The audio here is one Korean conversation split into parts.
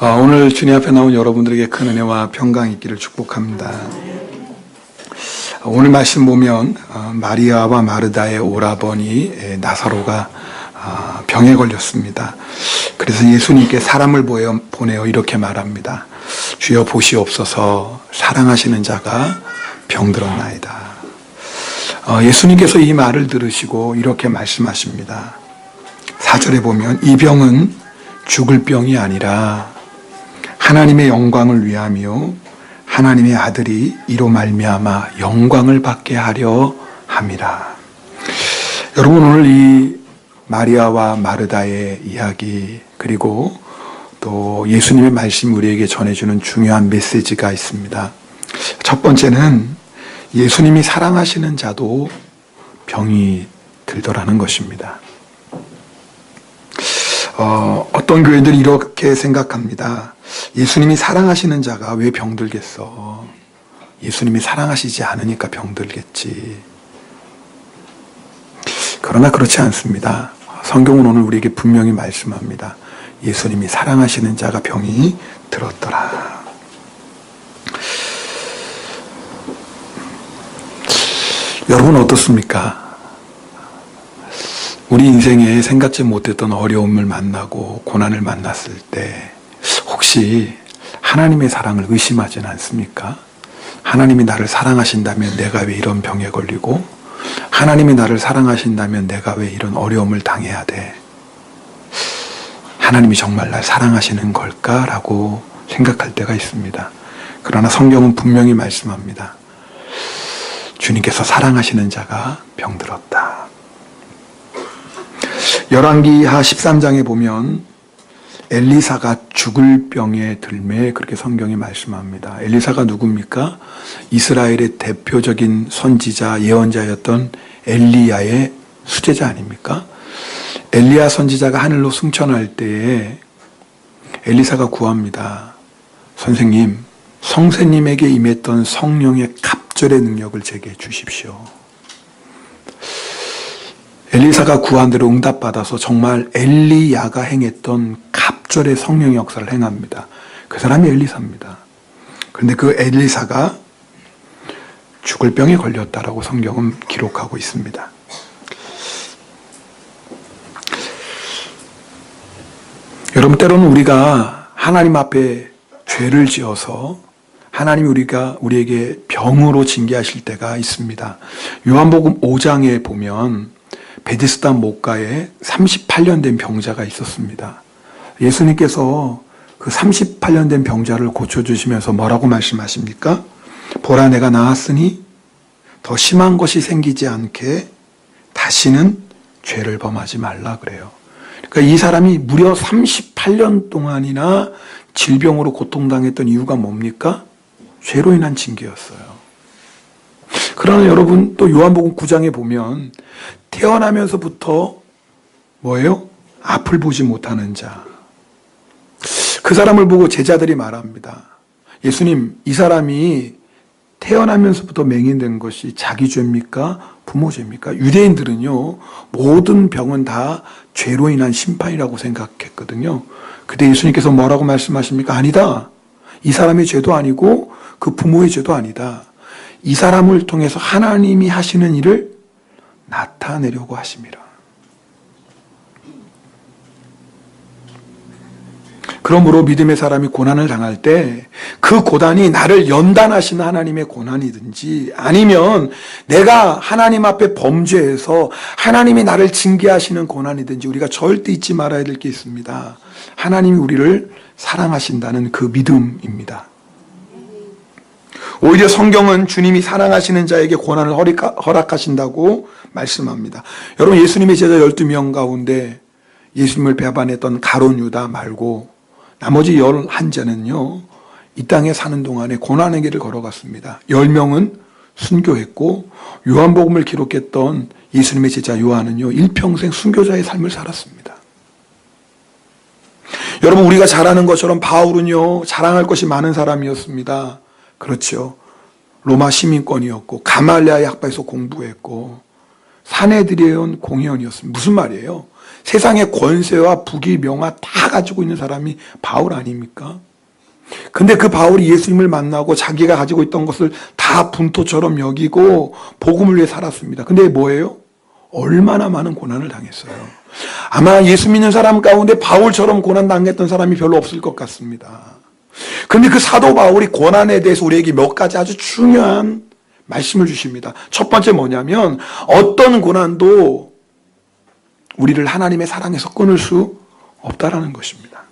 오늘 주님 앞에 나온 여러분들에게 큰 은혜와 평강이 있기를 축복합니다. 오늘 말씀 보면 마리아와 마르다의 오라버니 나사로가 병에 걸렸습니다. 그래서 예수님께 사람을 보내어 이렇게 말합니다. 주여 보시옵소서, 사랑하시는 자가 병들었나이다. 예수님께서 이 말을 들으시고 이렇게 말씀하십니다. 4절에 보면 이 병은 죽을 병이 아니라 하나님의 영광을 위하며 하나님의 아들이 이로 말미암아 영광을 받게 하려 함이라. 여러분, 오늘 이 마리아와 마르다의 이야기, 그리고 또 예수님의 말씀 우리에게 전해주는 중요한 메시지가 있습니다. 첫 번째는 예수님이 사랑하시는 자도 병이 들더라는 것입니다. 어떤 교회들이 이렇게 생각합니다. 예수님이 사랑하시는 자가 왜 병들겠어? 예수님이 사랑하시지 않으니까 병들겠지. 그러나 그렇지 않습니다. 성경은 오늘 우리에게 분명히 말씀합니다. 예수님이 사랑하시는 자가 병이 들었더라. 여러분 어떻습니까? 우리 인생에 생각지 못했던 어려움을 만나고 고난을 만났을 때 혹시 하나님의 사랑을 의심하지는 않습니까? 하나님이 나를 사랑하신다면 내가 왜 이런 병에 걸리고, 하나님이 나를 사랑하신다면 내가 왜 이런 어려움을 당해야 돼? 하나님이 정말 날 사랑하시는 걸까라고 생각할 때가 있습니다. 그러나 성경은 분명히 말씀합니다. 주님께서 사랑하시는 자가 병들었다. 열왕기하 13장에 보면 엘리사가 죽을 병에 들매, 그렇게 성경이 말씀합니다. 엘리사가 누굽니까? 이스라엘의 대표적인 선지자, 예언자였던 엘리야의 수제자 아닙니까? 엘리야 선지자가 하늘로 승천할 때에 엘리사가 구합니다. 선생님, 성세님에게 임했던 성령의 갑절의 능력을 제게 주십시오. 엘리사가 구한 대로 응답받아서 정말 엘리야가 행했던 갑절의 성령의 역사를 행합니다. 그 사람이 엘리사입니다. 그런데 그 엘리사가 죽을 병에 걸렸다라고 성경은 기록하고 있습니다. 여러분, 때로는 우리가 하나님 앞에 죄를 지어서 하나님이 우리에게 병으로 징계하실 때가 있습니다. 요한복음 5장에 보면 베데스다 못가에 38년 된 병자가 있었습니다. 예수님께서 그 38년 된 병자를 고쳐주시면서 뭐라고 말씀하십니까? 보라, 내가 나았으니 더 심한 것이 생기지 않게 다시는 죄를 범하지 말라 그래요. 그러니까 이 사람이 무려 38년 동안이나 질병으로 고통당했던 이유가 뭡니까? 죄로 인한 징계였어요. 그러나 여러분, 또 요한복음 9장에 보면 태어나면서부터 뭐예요? 앞을 보지 못하는 자. 그 사람을 보고 제자들이 말합니다. 예수님, 이 사람이 태어나면서부터 맹인된 것이 자기 죄입니까? 부모 죄입니까? 유대인들은요, 모든 병은 다 죄로 인한 심판이라고 생각했거든요. 그때 예수님께서 뭐라고 말씀하십니까? 아니다. 이 사람의 죄도 아니고 그 부모의 죄도 아니다. 이 사람을 통해서 하나님이 하시는 일을 나타내려고 하심이라. 그러므로 믿음의 사람이 고난을 당할 때 그 고난이 나를 연단하시는 하나님의 고난이든지, 아니면 내가 하나님 앞에 범죄해서 하나님이 나를 징계하시는 고난이든지, 우리가 절대 잊지 말아야 될 게 있습니다. 하나님이 우리를 사랑하신다는 그 믿음입니다. 오히려 성경은 주님이 사랑하시는 자에게 고난을 허락하신다고 말씀합니다. 여러분, 예수님의 제자 12명 가운데 예수님을 배반했던 가룟 유다 말고 나머지 11자는요, 이 땅에 사는 동안에 고난의 길을 걸어갔습니다. 10명은 순교했고, 요한복음을 기록했던 예수님의 제자 요한은요, 일평생 순교자의 삶을 살았습니다. 여러분, 우리가 잘 아는 것처럼 바울은요, 자랑할 것이 많은 사람이었습니다. 그렇죠. 로마 시민권이었고, 가말리아의 학파에서 공부했고, 사내들이온 공회원이었습니다. 무슨 말이에요? 세상의 권세와 부귀 명화 다 가지고 있는 사람이 바울 아닙니까? 근데 그 바울이 예수님을 만나고 자기가 가지고 있던 것을 다 분토처럼 여기고 복음을 위해 살았습니다. 근데 뭐예요? 얼마나 많은 고난을 당했어요. 아마 예수 믿는 사람 가운데 바울처럼 고난 당했던 사람이 별로 없을 것 같습니다. 근데 그 사도 바울이 고난에 대해서 우리에게 몇 가지 아주 중요한 말씀을 주십니다. 첫 번째 뭐냐면 어떤 고난도 우리를 하나님의 사랑에서 끊을 수 없다라는 것입니다.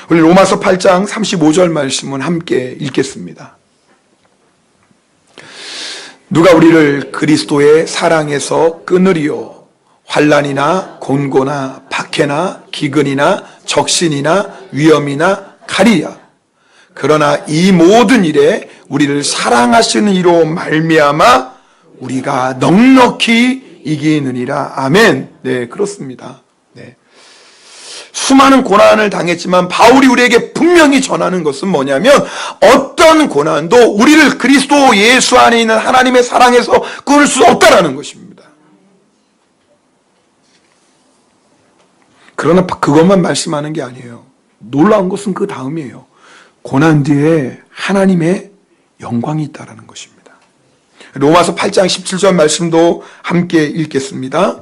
우리 로마서 8장 35절 말씀은 함께 읽겠습니다. 누가 우리를 그리스도의 사랑에서 끊으리요? 환난이나 곤고나 박해나 기근이나 적신이나 위험이나 칼이야. 그러나 이 모든 일에 우리를 사랑하시는 이로 말미암아 우리가 넉넉히 이기느니라. 아멘. 네, 그렇습니다. 네. 수많은 고난을 당했지만 바울이 우리에게 분명히 전하는 것은 뭐냐면 어떤 고난도 우리를 그리스도 예수 안에 있는 하나님의 사랑에서 끊을 수 없다라는 것입니다. 그러나 그것만 말씀하는 게 아니에요. 놀라운 것은 그 다음이에요. 고난 뒤에 하나님의 영광이 있다라는 것입니다. 로마서 8장 17절 말씀도 함께 읽겠습니다.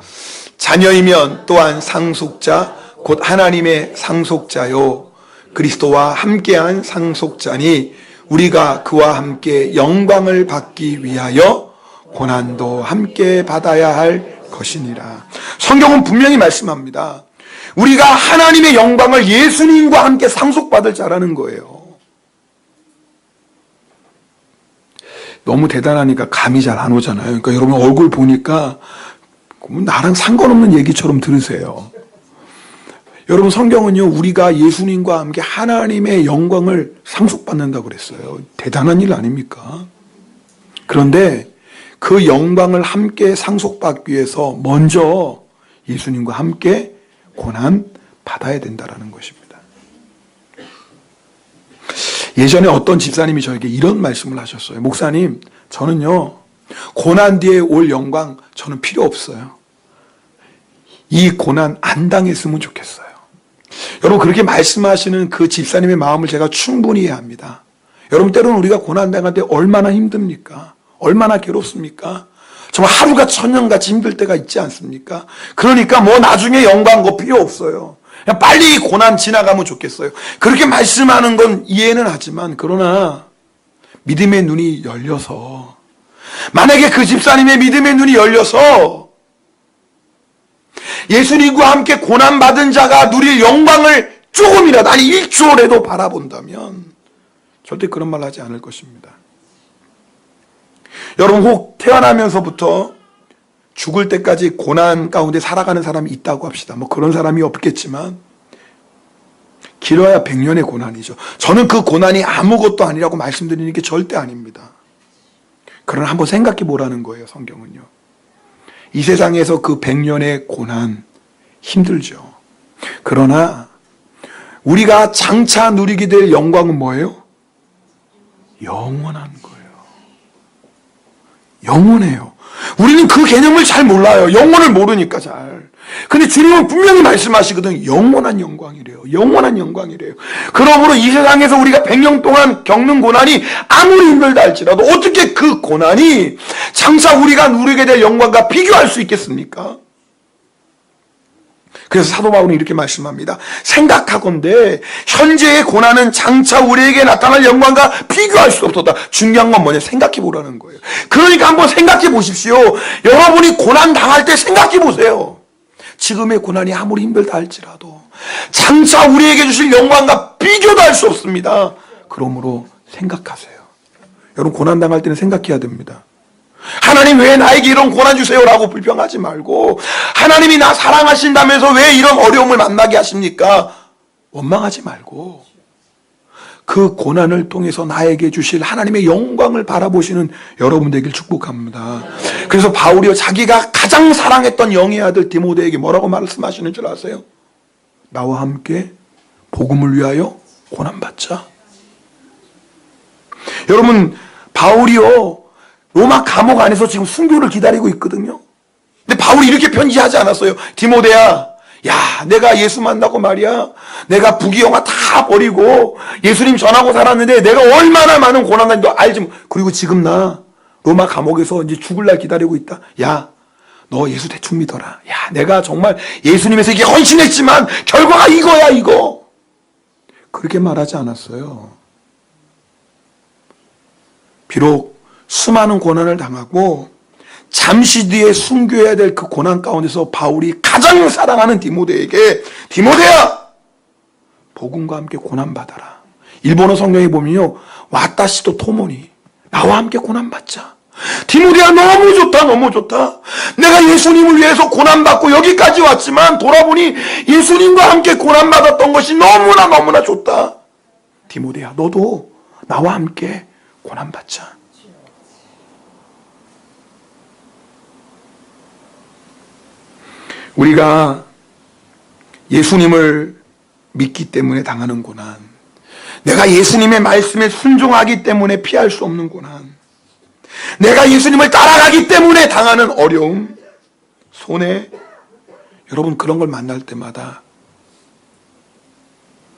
자녀이면 또한 상속자 곧 하나님의 상속자요 그리스도와 함께한 상속자니 우리가 그와 함께 영광을 받기 위하여 고난도 함께 받아야 할 것이니라. 성경은 분명히 말씀합니다. 우리가 하나님의 영광을 예수님과 함께 상속받을 자라는 거예요. 너무 대단하니까 감이 잘 안 오잖아요. 그러니까 여러분 얼굴 보니까 나랑 상관없는 얘기처럼 들으세요. 여러분 성경은요 우리가 예수님과 함께 하나님의 영광을 상속받는다고 그랬어요. 대단한 일 아닙니까? 그런데 그 영광을 함께 상속받기 위해서 먼저 예수님과 함께 고난 받아야 된다는 것입니다. 예전에 어떤 집사님이 저에게 이런 말씀을 하셨어요. 목사님, 저는요 고난 뒤에 올 영광 저는 필요 없어요. 이 고난 안 당했으면 좋겠어요. 여러분 그렇게 말씀하시는 그 집사님의 마음을 제가 충분히 이해합니다. 여러분 때로는 우리가 고난 당할 때 얼마나 힘듭니까? 얼마나 괴롭습니까? 정말 하루가 천년같이 힘들 때가 있지 않습니까? 그러니까 뭐 나중에 영광 거 필요 없어요. 그냥 빨리 이 고난 지나가면 좋겠어요. 그렇게 말씀하는 건 이해는 하지만 그러나 믿음의 눈이 열려서 만약에 그 집사님의 믿음의 눈이 열려서 예수님과 함께 고난받은 자가 누릴 영광을 조금이라도 아니 1초라도 바라본다면 절대 그런 말 하지 않을 것입니다. 여러분 혹 태어나면서부터 죽을 때까지 고난 가운데 살아가는 사람이 있다고 합시다. 뭐 그런 사람이 없겠지만 길어야 100년의 고난이죠. 저는 그 고난이 아무것도 아니라고 말씀드리는 게 절대 아닙니다. 그러나 한번 생각해 보라는 거예요. 성경은요. 이 세상에서 그 100년의 고난 힘들죠. 그러나 우리가 장차 누리게 될 영광은 뭐예요? 영원한 거예요. 영원해요. 우리는 그 개념을 잘 몰라요. 영혼을 모르니까 잘. 근데 주님은 분명히 말씀하시거든. 영원한 영광이래요. 영원한 영광이래요. 그러므로 이 세상에서 우리가 100년 동안 겪는 고난이 아무리 힘들다 할지라도 어떻게 그 고난이 장차 우리가 누리게 될 영광과 비교할 수 있겠습니까? 그래서 사도 바울은 이렇게 말씀합니다. 생각하건대 현재의 고난은 장차 우리에게 나타날 영광과 비교할 수 없었다. 중요한 건 뭐냐? 생각해 보라는 거예요. 그러니까 한번 생각해 보십시오. 여러분이 고난 당할 때 생각해 보세요. 지금의 고난이 아무리 힘들다 할지라도 장차 우리에게 주실 영광과 비교도 할 수 없습니다. 그러므로 생각하세요. 여러분 고난 당할 때는 생각해야 됩니다. 하나님 왜 나에게 이런 고난 주세요라고 불평하지 말고 하나님이 나 사랑하신다면서 왜 이런 어려움을 만나게 하십니까? 원망하지 말고 그 고난을 통해서 나에게 주실 하나님의 영광을 바라보시는 여러분 되길 축복합니다. 그래서 바울이요 자기가 가장 사랑했던 영의 아들 디모데에게 뭐라고 말씀하시는 줄 아세요? 나와 함께 복음을 위하여 고난받자. 여러분 바울이요 로마 감옥 안에서 지금 순교를 기다리고 있거든요. 근데 바울이 이렇게 편지하지 않았어요. 디모데야 야, 내가 예수 만나고 말이야, 내가 부귀영화 다 버리고 예수님 전하고 살았는데 내가 얼마나 많은 고난을 너 알지. 그리고 지금 나 로마 감옥에서 이제 죽을 날 기다리고 있다. 야, 너 예수 대충 믿어라. 야, 내가 정말 예수님에서 이게 헌신했지만 결과가 이거야, 이거. 그렇게 말하지 않았어요. 비록 수많은 고난을 당하고 잠시 뒤에 순교해야 될 그 고난 가운데서 바울이 가장 사랑하는 디모데에게, 디모데야, 복음과 함께 고난받아라. 일본어 성경에 보면요, 와타시도 토모니, 나와 함께 고난받자. 디모데야, 너무 좋다, 너무 좋다. 내가 예수님을 위해서 고난받고 여기까지 왔지만 돌아보니 예수님과 함께 고난받았던 것이 너무나 너무나 좋다. 디모데야, 너도 나와 함께 고난받자. 우리가 예수님을 믿기 때문에 당하는 고난, 내가 예수님의 말씀에 순종하기 때문에 피할 수 없는 고난, 내가 예수님을 따라가기 때문에 당하는 어려움, 손해, 여러분 그런 걸 만날 때마다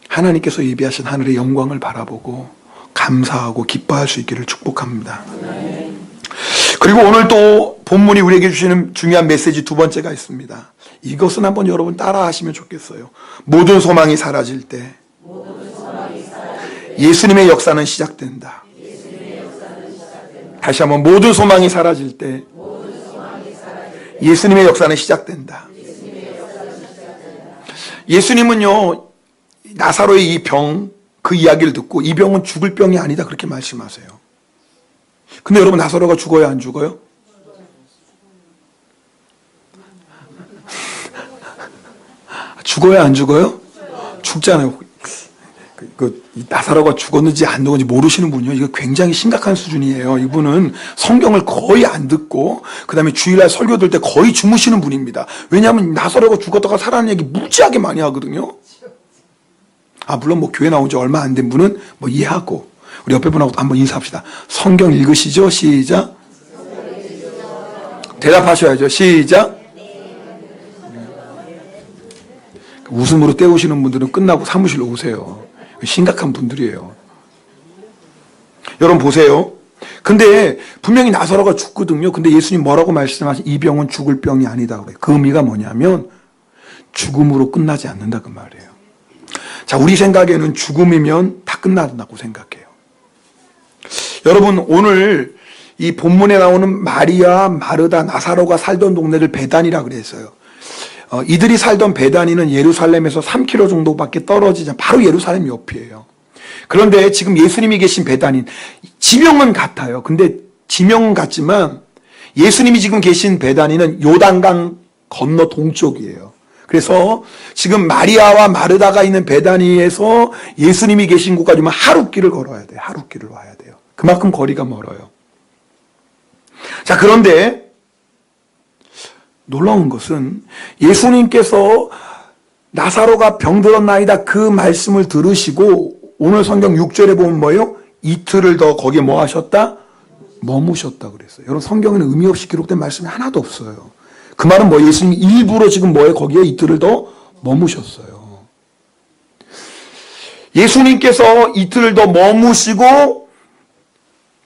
하나님께서 예비하신 하늘의 영광을 바라보고 감사하고 기뻐할 수 있기를 축복합니다. 그리고 오늘 또 본문이 우리에게 주시는 중요한 메시지 두 번째가 있습니다. 이것은 한번 여러분 따라 하시면 좋겠어요. 모든 소망이 사라질 때 예수님의 역사는 시작된다. 다시 한번, 모든 소망이 사라질 때 예수님의 역사는 시작된다. 예수님은요, 나사로의 이 병, 그 이야기를 듣고 이 병은 죽을 병이 아니다 그렇게 말씀하세요. 근데 여러분, 나사로가 죽어요, 안 죽어요? 죽어요, 안 죽어요? 죽잖아요. 나사로가 죽었는지 안 죽었는지 모르시는 분이요, 이거 굉장히 심각한 수준이에요. 이분은 성경을 거의 안 듣고 그 다음에 주일날 설교 들 때 거의 주무시는 분입니다. 왜냐하면 나사로가 죽었다가 살아난 얘기 무지하게 많이 하거든요. 물론 뭐 교회 나온 지 얼마 안 된 분은 뭐 이해하고, 우리 옆에 분하고 한번 인사합시다. 성경 읽으시죠? 시작. 대답하셔야죠. 시작. 웃음으로 때우시는 분들은 끝나고 사무실로 오세요. 심각한 분들이에요. 여러분 보세요. 근데 분명히 나사로가 죽거든요. 근데 예수님 뭐라고 말씀하신, 이 병은 죽을 병이 아니다 그래요. 그 의미가 뭐냐면 죽음으로 끝나지 않는다 그 말이에요. 자, 우리 생각에는 죽음이면 다 끝난다고 생각해요. 여러분, 오늘 이 본문에 나오는 마리아, 마르다, 나사로가 살던 동네를 베단이라 그랬어요. 이들이 살던 베다니는 예루살렘에서 3km 정도밖에 떨어지지, 바로 예루살렘 옆이에요. 그런데 지금 예수님이 계신 베다니, 지명은 같아요. 근데 지명은 같지만 예수님이 지금 계신 베다니는 요단강 건너 동쪽이에요. 그래서 지금 마리아와 마르다가 있는 베다니에서 예수님이 계신 곳까지 오면 하룻길을 걸어야 돼요. 하룻길을 와야 돼요. 그만큼 거리가 멀어요. 자, 그런데 놀라운 것은 예수님께서 나사로가 병들었나이다 그 말씀을 들으시고 오늘 성경 6절에 보면 뭐예요? 이틀을 더 거기에 뭐 하셨다? 머무셨다 그랬어요. 여러분, 성경에는 의미 없이 기록된 말씀이 하나도 없어요. 그 말은 뭐, 예수님이 일부러 지금 뭐예요? 거기에 이틀을 더 머무셨어요. 예수님께서 이틀을 더 머무시고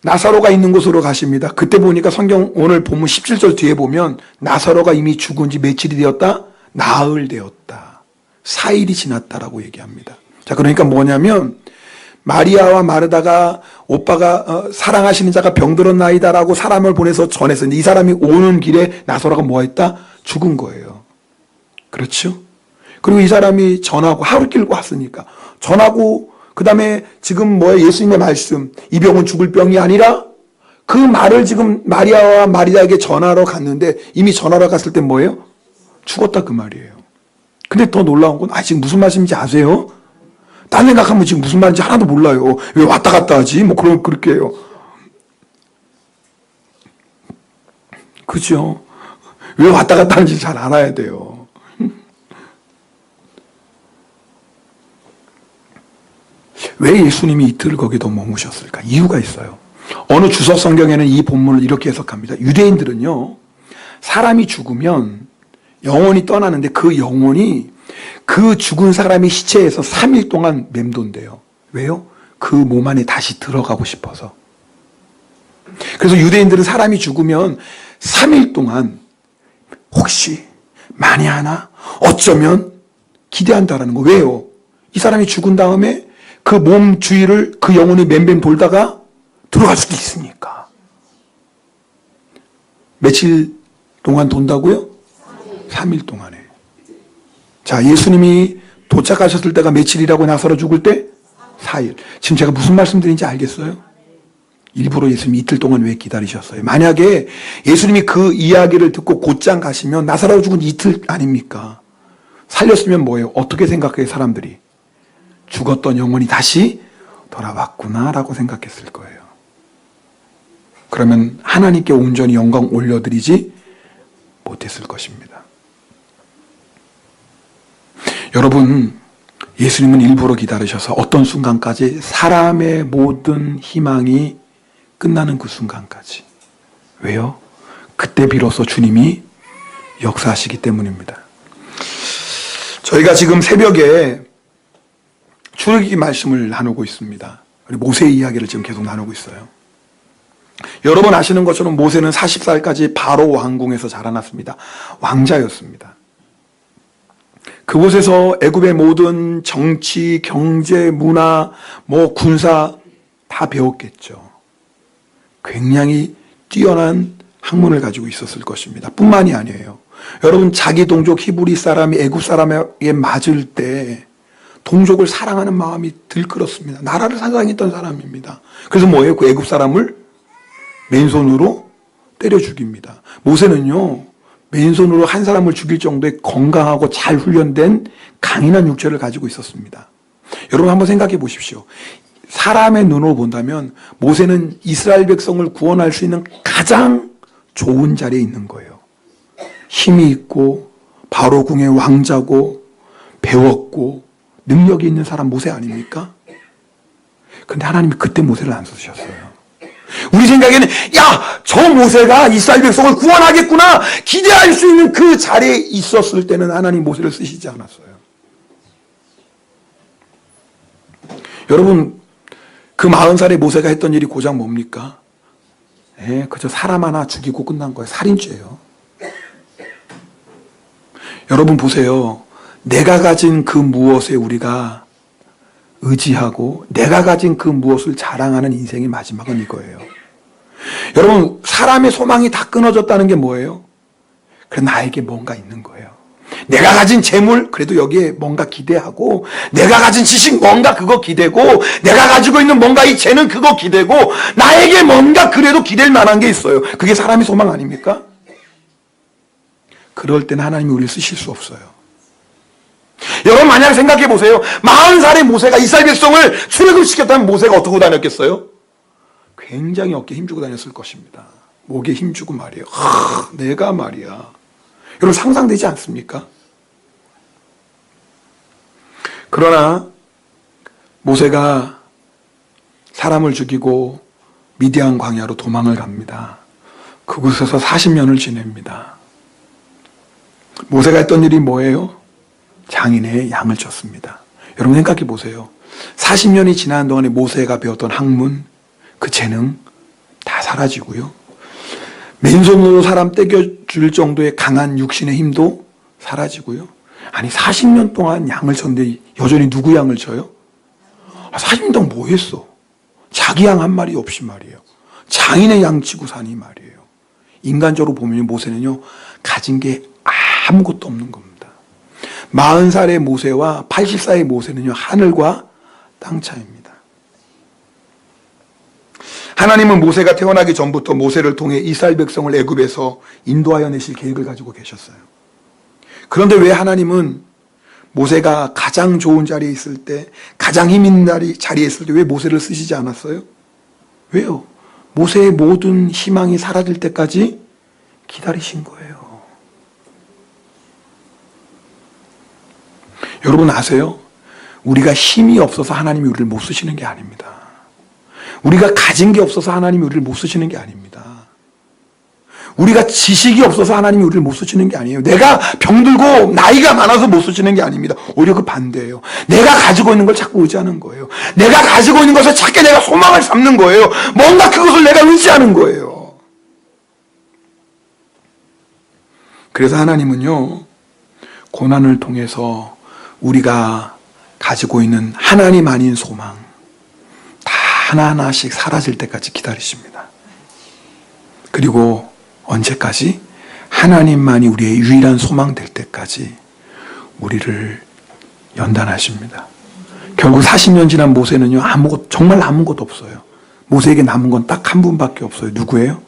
나사로가 있는 곳으로 가십니다. 그때 보니까 성경 오늘 본문 17절 뒤에 보면 나사로가 이미 죽은 지 며칠이 되었다? 나흘 되었다. 4일이 지났다라고 얘기합니다. 자, 그러니까 뭐냐면 마리아와 마르다가 오빠가 사랑하시는 자가 병들었나이다라고 사람을 보내서 전했었는데 이 사람이 오는 길에 나사로가 뭐 했다? 죽은 거예요. 그렇죠? 그리고 이 사람이 전하고 하루길 왔으니까 전하고 그 다음에 지금 뭐예요? 예수님의 말씀, 이 병은 죽을 병이 아니라, 그 말을 지금 마리아와 마리아에게 전하러 갔는데 이미 전하러 갔을 때 뭐예요? 죽었다 그 말이에요. 근데 더 놀라운 건 지금 무슨 말씀인지 아세요? 딴 생각하면 지금 무슨 말인지 하나도 몰라요. 왜 왔다 갔다 하지? 뭐 그렇게 해요. 그죠? 왜 왔다 갔다 하는지 잘 알아야 돼요. 왜 예수님이 이틀을 거기도 머무셨을까? 이유가 있어요. 어느 주석 성경에는 이 본문을 이렇게 해석합니다. 유대인들은요, 사람이 죽으면 영혼이 떠나는데 그 영혼이 그 죽은 사람의 시체에서 3일 동안 맴돈대요. 왜요? 그 몸 안에 다시 들어가고 싶어서. 그래서 유대인들은 사람이 죽으면 3일 동안 혹시 만에 하나 어쩌면 기대한다라는 거. 왜요? 이 사람이 죽은 다음에 그 몸 주위를 그 영혼이 맴맴 돌다가 들어갈 수도 있으니까. 며칠 동안 돈다고요? 3일 동안에. 자, 예수님이 도착하셨을 때가 며칠이라고 나서로 죽을 때? 4일. 지금 제가 무슨 말씀드린지 알겠어요? 일부러 예수님이 이틀 동안 왜 기다리셨어요? 만약에 예수님이 그 이야기를 듣고 곧장 가시면 나사로 죽은 이틀 아닙니까? 살렸으면 뭐예요? 어떻게 생각해요, 사람들이? 죽었던 영혼이 다시 돌아왔구나라고 생각했을 거예요. 그러면 하나님께 온전히 영광 올려드리지 못했을 것입니다. 여러분, 예수님은 일부러 기다리셔서 어떤 순간까지? 사람의 모든 희망이 끝나는 그 순간까지. 왜요? 그때 비로소 주님이 역사하시기 때문입니다. 저희가 지금 새벽에 출애굽기 말씀을 나누고 있습니다. 모세의 이야기를 지금 계속 나누고 있어요. 여러분 아시는 것처럼 모세는 40살까지 바로 왕궁에서 자라났습니다. 왕자였습니다. 그곳에서 애굽의 모든 정치, 경제, 문화, 군사 다 배웠겠죠. 굉장히 뛰어난 학문을 가지고 있었을 것입니다. 뿐만이 아니에요. 여러분, 자기 동족 히브리 사람이 애굽 사람에게 맞을 때 동족을 사랑하는 마음이 들끓었습니다. 나라를 사랑했던 사람입니다. 그래서 뭐예요? 그 애굽 사람을 맨손으로 때려 죽입니다. 모세는요, 맨손으로 한 사람을 죽일 정도의 건강하고 잘 훈련된 강인한 육체를 가지고 있었습니다. 여러분 한번 생각해 보십시오. 사람의 눈으로 본다면 모세는 이스라엘 백성을 구원할 수 있는 가장 좋은 자리에 있는 거예요. 힘이 있고 바로 궁의 왕자고 배웠고 능력이 있는 사람 모세 아닙니까? 근데 하나님이 그때 모세를 안 쓰셨어요. 우리 생각에는 저 모세가 이스라엘 백성을 구원하겠구나 기대할 수 있는 그 자리에 있었을 때는 하나님 모세를 쓰시지 않았어요. 여러분, 그 40살의 모세가 했던 일이 고작 뭡니까? 그저 사람 하나 죽이고 끝난 거예요. 살인죄예요. 여러분 보세요. 내가 가진 그 무엇에 우리가 의지하고 내가 가진 그 무엇을 자랑하는 인생의 마지막은 이거예요. 여러분, 사람의 소망이 다 끊어졌다는 게 뭐예요? 그래, 나에게 뭔가 있는 거예요. 내가 가진 재물, 그래도 여기에 뭔가 기대하고, 내가 가진 지식, 뭔가 그거 기대고, 내가 가지고 있는 뭔가 이 재능 그거 기대고, 나에게 뭔가 그래도 기댈 만한 게 있어요. 그게 사람의 소망 아닙니까? 그럴 때는 하나님이 우리를 쓰실 수 없어요. 여러분 만약 생각해 보세요. 40살의 모세가 이스라엘 백성을 출애굽시켰다면 모세가 어떻게 다녔겠어요? 굉장히 어깨에 힘주고 다녔을 것입니다. 목에 힘주고 말이에요. 내가 말이야. 여러분 상상되지 않습니까? 그러나 모세가 사람을 죽이고 미디안 광야로 도망을 갑니다. 그곳에서 40년을 지냅니다. 모세가 했던 일이 뭐예요? 장인의 양을 쳤습니다. 여러분 생각해 보세요. 40년이 지난 동안에 모세가 배웠던 학문, 그 재능 다 사라지고요. 맨손으로 사람 떼겨줄 정도의 강한 육신의 힘도 사라지고요. 아니 40년 동안 양을 쳤는데 여전히 누구 양을 쳐요? 40년 동안 뭐 했어? 자기 양 한 마리 없이 말이에요. 장인의 양 치고 사니 말이에요. 인간적으로 보면 모세는요, 가진 게 아무것도 없는 겁니다. 40살의 모세와 80살의 모세는요, 하늘과 땅 차이입니다. 하나님은 모세가 태어나기 전부터 모세를 통해 이스라엘 백성을 애굽에서 인도하여 내실 계획을 가지고 계셨어요. 그런데 왜 하나님은 모세가 가장 좋은 자리에 있을 때, 가장 힘 있는 자리에 있을 때 왜 모세를 쓰시지 않았어요? 왜요? 모세의 모든 희망이 사라질 때까지 기다리신 거예요. 여러분 아세요? 우리가 힘이 없어서 하나님이 우리를 못 쓰시는 게 아닙니다. 우리가 가진 게 없어서 하나님이 우리를 못 쓰시는 게 아닙니다. 우리가 지식이 없어서 하나님이 우리를 못 쓰시는 게 아니에요. 내가 병들고 나이가 많아서 못 쓰시는 게 아닙니다. 오히려 그 반대예요. 내가 가지고 있는 걸 자꾸 의지하는 거예요. 내가 가지고 있는 것을 찾게 내가 소망을 삼는 거예요. 뭔가 그것을 내가 의지하는 거예요. 그래서 하나님은요, 고난을 통해서 우리가 가지고 있는 하나님 아닌 소망 다 하나하나씩 사라질 때까지 기다리십니다. 그리고 언제까지? 하나님만이 우리의 유일한 소망 될 때까지 우리를 연단하십니다. 결국 40년 지난 모세는요, 정말 아무것도 없어요. 모세에게 남은 건 딱 한 분밖에 없어요. 누구예요?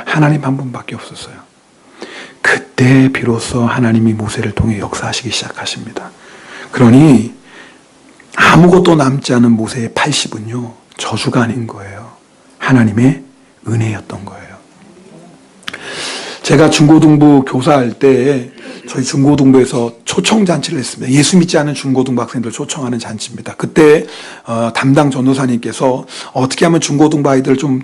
하나님 한 분밖에 없었어요. 그때 비로소 하나님이 모세를 통해 역사하시기 시작하십니다. 그러니 아무것도 남지 않은 모세의 80은요, 저주가 아닌 거예요. 하나님의 은혜였던 거예요. 제가 중고등부 교사할 때 저희 중고등부에서 초청잔치를 했습니다. 예수 믿지 않은 중고등부 학생들 초청하는 잔치입니다. 그때 담당 전도사님께서 어떻게 하면 중고등부 아이들 좀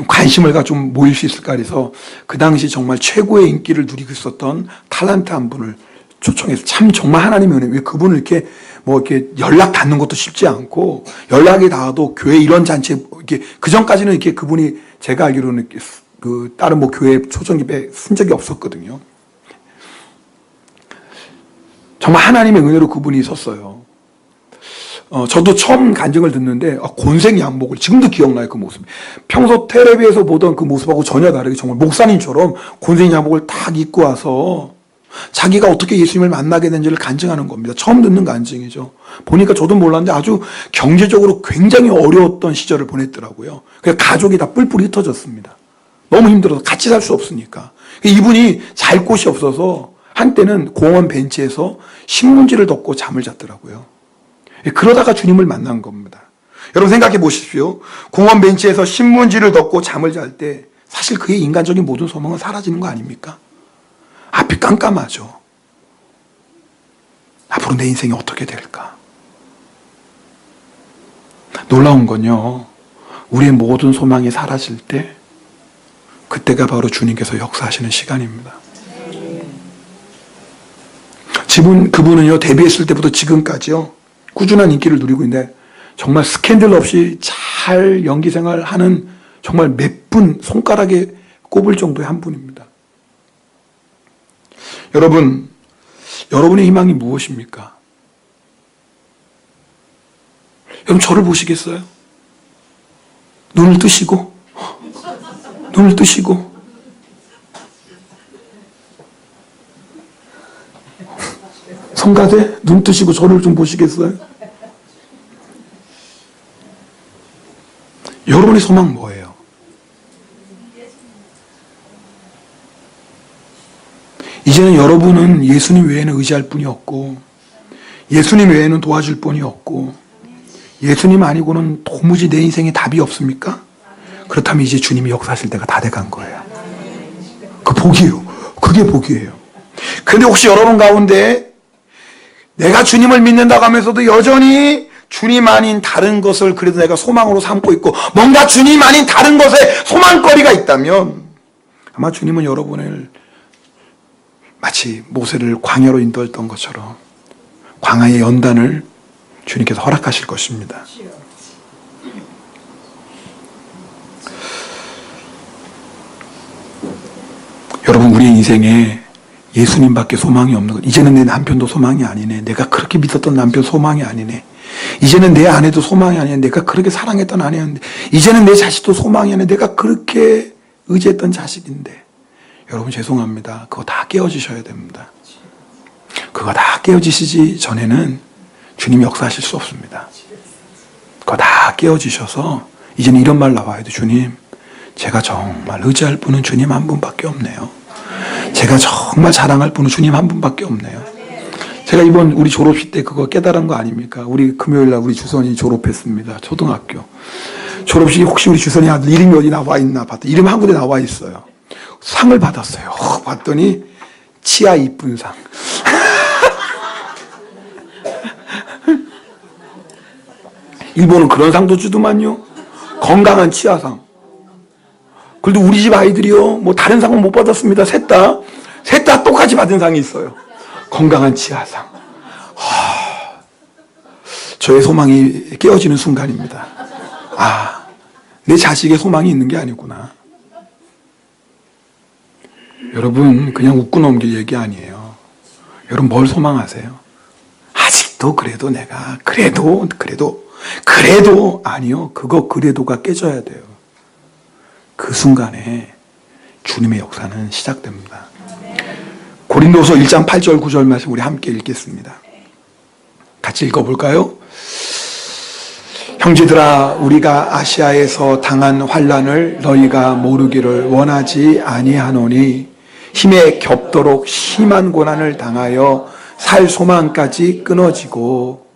관심을 좀 모일 수 있을까 해서 그 당시 정말 최고의 인기를 누리고 있었던 탤런트 한 분을 초청해서 참 정말 하나님의 은혜. 왜 그분을 이렇게 이렇게 연락 닿는 것도 쉽지 않고 연락이 닿아도 교회 이런 잔치에 이렇게 그 전까지는 이렇게 그분이 제가 알기로는 이렇게 다른 교회 초청 예배 쓴 적이 없었거든요. 정말 하나님의 은혜로 그분이 섰어요. 저도 처음 간증을 듣는데 곤생 양복을 지금도 기억나요. 그 모습. 평소 텔레비에서 보던 그 모습하고 전혀 다르게 정말 목사님처럼 곤생 양복을 딱 입고 와서 자기가 어떻게 예수님을 만나게 된지를 간증하는 겁니다. 처음 듣는 간증이죠. 보니까 저도 몰랐는데 아주 경제적으로 굉장히 어려웠던 시절을 보냈더라고요. 그래서 가족이 다 뿔뿔이 흩어졌습니다. 너무 힘들어서 같이 살 수 없으니까. 이분이 잘 곳이 없어서 한때는 공원 벤치에서 신문지를 덮고 잠을 잤더라고요. 그러다가 주님을 만난 겁니다. 여러분 생각해 보십시오. 공원 벤치에서 신문지를 덮고 잠을 잘 때 사실 그의 인간적인 모든 소망은 사라지는 거 아닙니까? 앞이 깜깜하죠. 앞으로 내 인생이 어떻게 될까? 놀라운 건요, 우리의 모든 소망이 사라질 때 그때가 바로 주님께서 역사하시는 시간입니다. 그분은요, 데뷔했을 때부터 지금까지요, 꾸준한 인기를 누리고 있는데 정말 스캔들 없이 잘 연기 생활하는 정말 몇 분 손가락에 꼽을 정도의 한 분입니다. 여러분의 희망이 무엇입니까? 여러분 저를 보시겠어요? 눈을 뜨시고 성가대 눈 뜨시고 저를 좀 보시겠어요? 여러분의 소망 뭐예요? 이제는 여러분은 예수님 외에는 의지할 분이 없고 예수님 외에는 도와줄 분이 없고 예수님 아니고는 도무지 내 인생에 답이 없습니까? 그렇다면 이제 주님이 역사하실 때가 다 돼간 거예요. 그 복이에요. 그게 복이에요. 그런데 혹시 여러분 가운데 내가 주님을 믿는다고 하면서도 여전히 주님 아닌 다른 것을 그래도 내가 소망으로 삼고 있고 뭔가 주님 아닌 다른 것에 소망거리가 있다면 아마 주님은 여러분을 마치 모세를 광야로 인도했던 것처럼 광야의 연단을 주님께서 허락하실 것입니다. 여러분 우리의 인생에 예수님밖에 소망이 없는 것. 이제는 내 남편도 소망이 아니네. 내가 그렇게 믿었던 남편 소망이 아니네. 이제는 내 아내도 소망이 아니네. 내가 그렇게 사랑했던 아내였는데 이제는 내 자식도 소망이 아니네. 내가 그렇게 의지했던 자식인데 여러분 죄송합니다. 그거 다 깨어지셔야 됩니다. 그거 다 깨어지시기 전에는 주님 역사하실 수 없습니다. 그거 다 깨어지셔서 이제는 이런 말 나와야 돼. 주님 제가 정말 의지할 분은 주님 한 분밖에 없네요. 제가 정말 자랑할 분은 주님 한 분밖에 없네요. 제가 이번 우리 졸업식 때 그거 깨달은 거 아닙니까? 우리 금요일날 우리 주선이 졸업했습니다. 초등학교. 졸업식에 혹시 우리 주선이 아들 이름이 어디 나와 있나 봤더니 이름 한 군데 나와 있어요. 상을 받았어요. 봤더니 치아 이쁜 상. 일본은 그런 상도 주더만요. 건강한 치아상. 그래도 우리 집 아이들이요, 뭐 다른 상은 못 받았습니다. 셋 다 똑같이 받은 상이 있어요. 건강한 치아상. 저의 소망이 깨어지는 순간입니다. 내 자식의 소망이 있는 게 아니구나. 여러분, 그냥 웃고 넘길 얘기 아니에요. 여러분, 뭘 소망하세요? 아직도 그래도 내가, 그래도, 아니요. 그래도가 깨져야 돼요. 그 순간에 주님의 역사는 시작됩니다. 고린도서 1장 8절 9절 말씀 우리 함께 읽겠습니다. 같이 읽어볼까요? 형제들아, 우리가 아시아에서 당한 환난을 너희가 모르기를 원하지 아니하노니 힘에 겹도록 심한 고난을 당하여 살 소망까지 끊어지고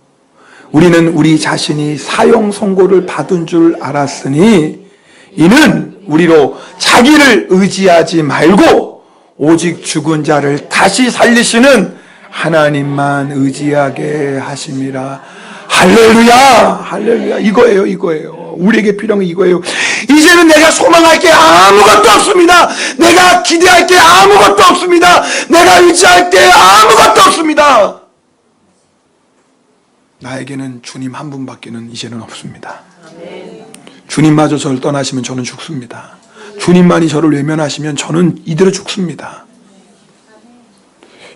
우리는 우리 자신이 사형 선고를 받은 줄 알았으니 이는 우리로 자기를 의지하지 말고 오직 죽은 자를 다시 살리시는 하나님만 의지하게 하심이라. 할렐루야. 이거예요. 우리에게 필요한 게 이거예요. 이제는 내가 소망할 게 아무것도 없습니다. 내가 기대할 게 아무것도 없습니다. 내가 의지할 게 아무것도 없습니다. 나에게는 주님 한 분밖에는 이제는 없습니다. 주님마저 저를 떠나시면 저는 죽습니다. 주님만이 저를 외면하시면 저는 이대로 죽습니다.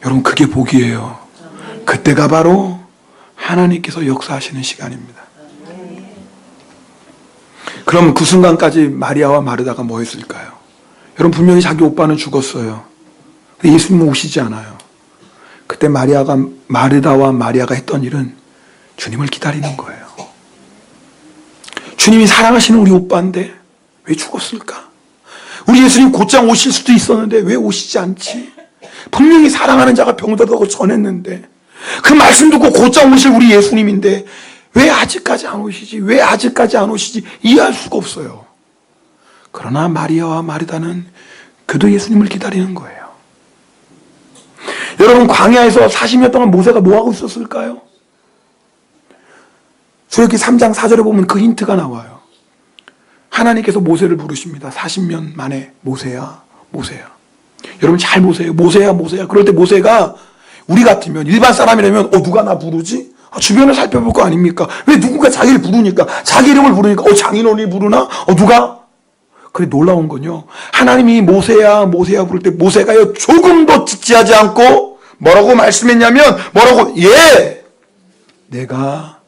여러분, 그게 복이에요. 그때가 바로 하나님께서 역사하시는 시간입니다. 그럼 그 순간까지 마리아와 마르다가 뭐 했을까요? 여러분, 분명히 자기 오빠는 죽었어요. 근데 예수님은 오시지 않아요. 그때 마르다와 마리아가 했던 일은 주님을 기다리는 거예요. 주님이 사랑하시는 우리 오빠인데 왜 죽었을까? 우리 예수님 곧장 오실 수도 있었는데 왜 오시지 않지? 분명히 사랑하는 자가 병들다고 전했는데 그 말씀 듣고 곧장 오실 우리 예수님인데 왜 아직까지 안 오시지? 이해할 수가 없어요. 그러나 마리아와 마르다는 그도 예수님을 기다리는 거예요. 여러분, 광야에서 40년 동안 모세가 뭐하고 있었을까요? 출애굽기 3장 4절에 보면 그 힌트가 나와요. 하나님께서 모세를 부르십니다. 40년 만에 모세야. 여러분 잘 보세요. 모세야. 그럴 때 모세가 우리 같으면, 일반 사람이라면 누가 나 부르지? 주변을 살펴볼 거 아닙니까? 왜 누군가 자기를 부르니까, 자기 이름을 부르니까 장인어른이 부르나? 누가? 그래, 놀라운 건요, 하나님이 모세야 부를 때 모세가요 조금도 지체하지 않고 뭐라고 말씀했냐면, 내가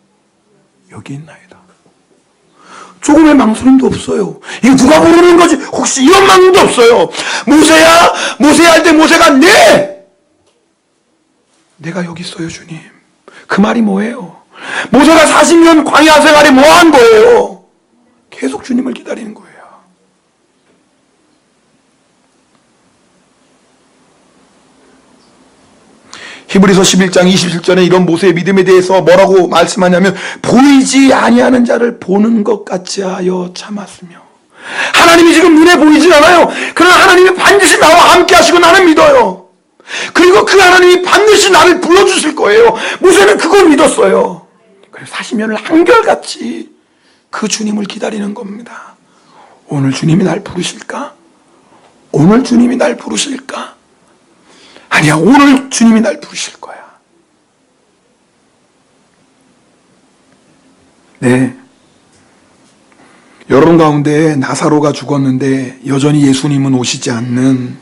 여기 있나이다. 조금의 망설임도 없어요. 이거 누가 부르는 거지? 혹시 이런 마음도 없어요. 모세야 할 때 모세가 내가 여기 있어요, 주님. 그 말이 뭐예요? 모세가 40년 광야 생활에 뭐 한 거예요? 계속 주님을 기다리는 거예요. 히브리서 11장 27절에 이런 모세의 믿음에 대해서 뭐라고 말씀하냐면, 보이지 아니하는 자를 보는 것 같이 하여 참았으며. 하나님이 지금 눈에 보이진 않아요. 그러나 하나님이 반드시 나와 함께 하시고 나는 믿어요. 그리고 그 하나님이 반드시 나를 불러주실 거예요. 모세는 그걸 믿었어요. 그래서 40년을 한결같이 그 주님을 기다리는 겁니다. 오늘 주님이 날 부르실까? 아니야, 오늘 주님이 날 부르실 거야. 네. 여러분 가운데 나사로가 죽었는데 여전히 예수님은 오시지 않는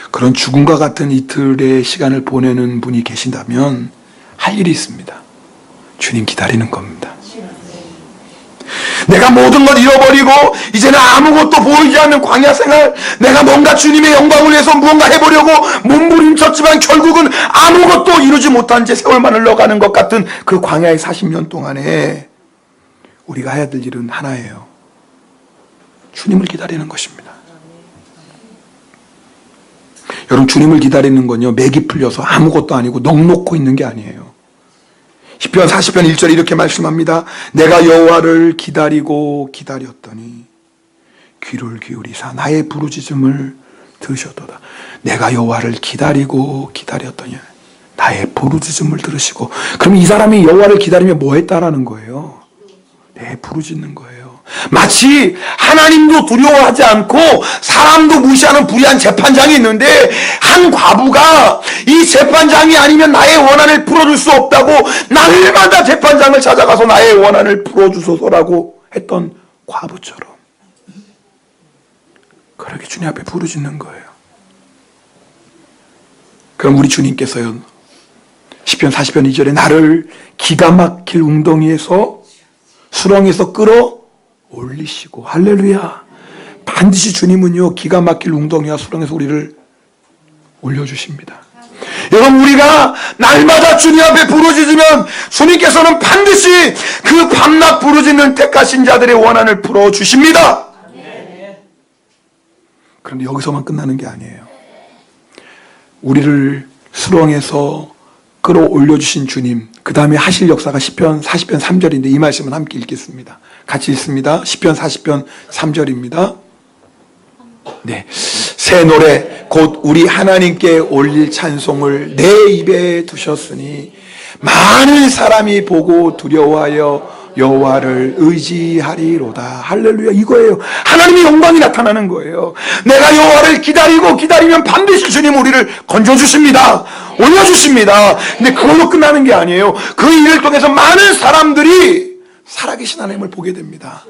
그런 죽음과 같은 이틀의 시간을 보내는 분이 계신다면 할 일이 있습니다. 주님 기다리는 겁니다. 내가 모든 걸 잃어버리고 이제는 아무것도 보이지 않는 광야 생활, 내가 뭔가 주님의 영광을 위해서 무언가 해보려고 몸부림쳤지만 결국은 아무것도 이루지 못한 채 세월만 흘러가는 것 같은 그 광야의 40년 동안에 우리가 해야 될 일은 하나예요. 주님을 기다리는 것입니다. 여러분, 주님을 기다리는 건요, 맥이 풀려서 아무것도 아니고 넋놓고 있는 게 아니에요. 시편 40편 1절에 이렇게 말씀합니다. 내가 여호와를 기다리고 기다렸더니 귀를 기울이사 나의 부르짖음을 들으셨도다. 내가 여호와를 기다리고 기다렸더니 나의 부르짖음을 들으시고. 그럼 이 사람이 여호와를 기다리며 뭐 했다라는 거예요? 네, 부르짖는 거예요. 마치 하나님도 두려워하지 않고 사람도 무시하는 불의한 재판장이 있는데, 한 과부가 이 재판장이 아니면 나의 원한을 풀어줄 수 없다고 날마다 재판장을 찾아가서 나의 원한을 풀어주소서라고 했던 과부처럼 그렇게 주님 앞에 부르짖는 거예요. 그럼 우리 주님께서요, 시편 40편 2절에 나를 기가 막힐 웅덩이에서 수렁에서 끌어 올리시고, 할렐루야, 반드시 주님은요 기가 막힐 웅덩이와 수렁에서 우리를 올려주십니다. 여러분, 우리가 날마다 주님 앞에 부르짖으면 주님께서는 반드시 그 밤낮 부르짖는 택하신 자들의 원한을 풀어주십니다. 그런데 여기서만 끝나는 게 아니에요. 우리를 수렁에서 끌어올려주신 주님, 그 다음에 하실 역사가 시편 40편 3절인데 이 말씀은 함께 읽겠습니다. 같이 읽습니다. 시편 40편 3절입니다. 네, 새 노래 곧 우리 하나님께 올릴 찬송을 내 입에 두셨으니 많은 사람이 보고 두려워하여 여호와를 의지하리로다. 할렐루야, 이거예요. 하나님의 영광이 나타나는 거예요. 내가 여호와를 기다리면 반드시 주님 우리를 건져주십니다. 올려주십니다. 근데 그걸로 끝나는 게 아니에요. 그 일을 통해서 많은 사람들이 살아계신 하나님을 보게 됩니다.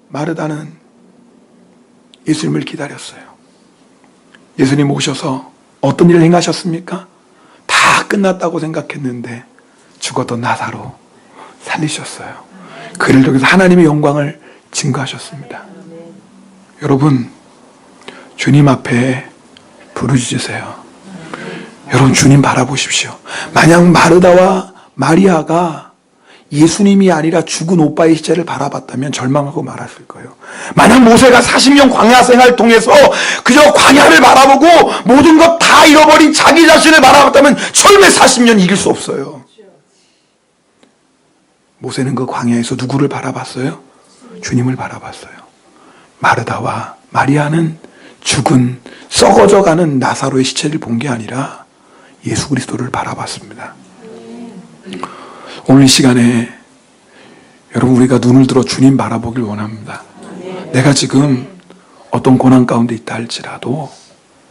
마르다는 예수님을 기다렸어요. 예수님 오셔서 어떤 일을 행하셨습니까? 다 끝났다고 생각했는데 죽었던 나사로 살리셨어요. 그 일을 통해서 하나님의 영광을 증거하셨습니다. 여러분, 주님 앞에 부르짖으세요. 여러분, 주님 바라보십시오. 만약 마르다와 마리아가 예수님이 아니라 죽은 오빠의 시체를 바라봤다면 절망하고 말았을 거예요. 만약 모세가 40년 광야 생활 통해서 그저 광야를 바라보고 모든 것 다 잃어버린 자기 자신을 바라봤다면 절대 40년 이길 수 없어요. 모세는 그 광야에서 누구를 바라봤어요? 주님을 바라봤어요. 마르다와 마리아는 죽은 썩어져가는 나사로의 시체를 본 게 아니라 예수 그리스도를 바라봤습니다. 오늘 이 시간에 여러분, 우리가 눈을 들어 주님 바라보길 원합니다. 내가 지금 어떤 고난 가운데 있다 할지라도,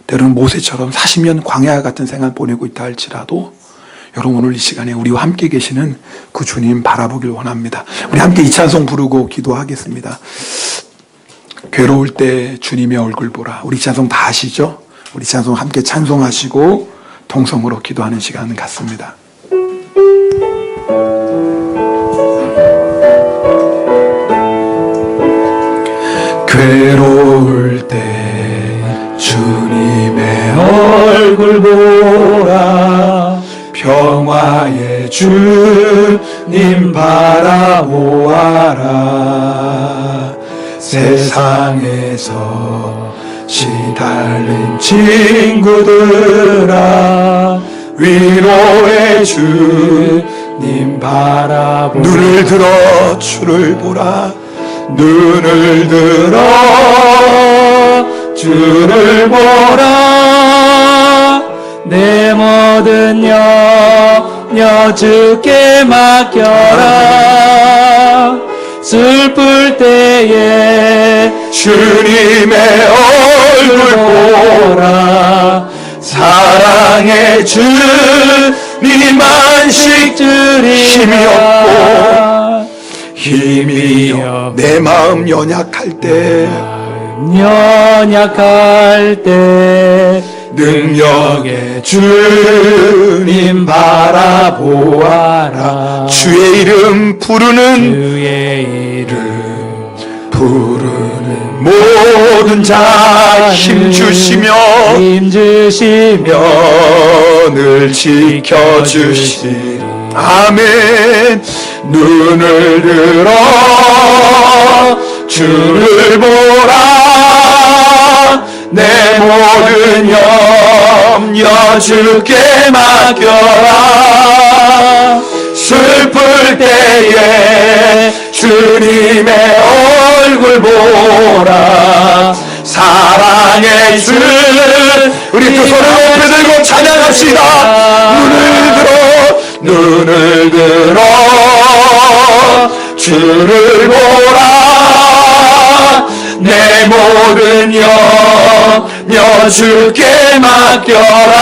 때로는 모세처럼 40년 광야 같은 생활 보내고 있다 할지라도, 여러분, 오늘 이 시간에 우리와 함께 계시는 그 주님 바라보길 원합니다. 우리 함께 이 찬송 부르고 기도하겠습니다. 괴로울 때 주님의 얼굴 보라. 우리 찬송 다 아시죠? 우리 찬송 함께 찬송하시고 통성으로 기도하는 시간 갖습니다. 괴로울 때 주님의 얼굴 보라. 평화의 주님 바라보아라. 세상에서 시달린 친구들아, 위로의 주님 바라보라. 눈을 들어 주를 보라. 눈을 들어 주를 보라. 내 모든 염려 주께 맡겨라. 슬플 때에 주님의 얼굴 보라. 사랑의 주님 안식 힘이 없고 내 마음 연약할 때 능력의 주님 바라보아라. 주의 이름 부르는 모든 자 힘주시며 늘 지켜주시리. 아멘. 눈을 들어 주를 보라. 내 모든 염려 주께 맡겨라. 슬플 때에 주님의 얼굴 보라. 사랑의 주, 우리 두 손을 높이 들고 찬양합시다. 눈을 들어 주를 보라. 내 모든 염려 주께 맡겨라.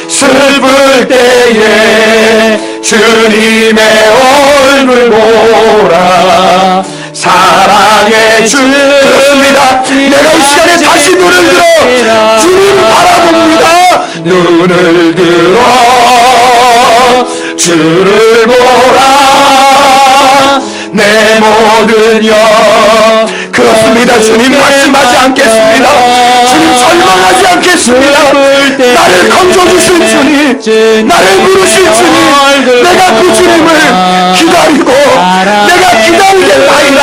슬플 때에 주님의 얼굴 보라. 사랑의 주. 그렇습니다. 내가 이 시간에 다시 눈을 들어 주님 바라봅니다. 눈을 들어 주를 보라. 내 모든 그렇습니다. 주님 말씀하지 않겠습니다. 주님 절망하지 않겠습니다. 나를 건져주신 주님, 나를 부르신 주님, 내가 그 주님을 기다리고 내가 기다리겠나이다.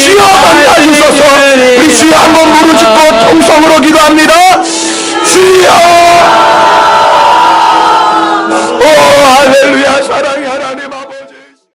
주여 만나주소서. 우리 주여 한번 무릎 짚고 통성으로 기도합니다. 주여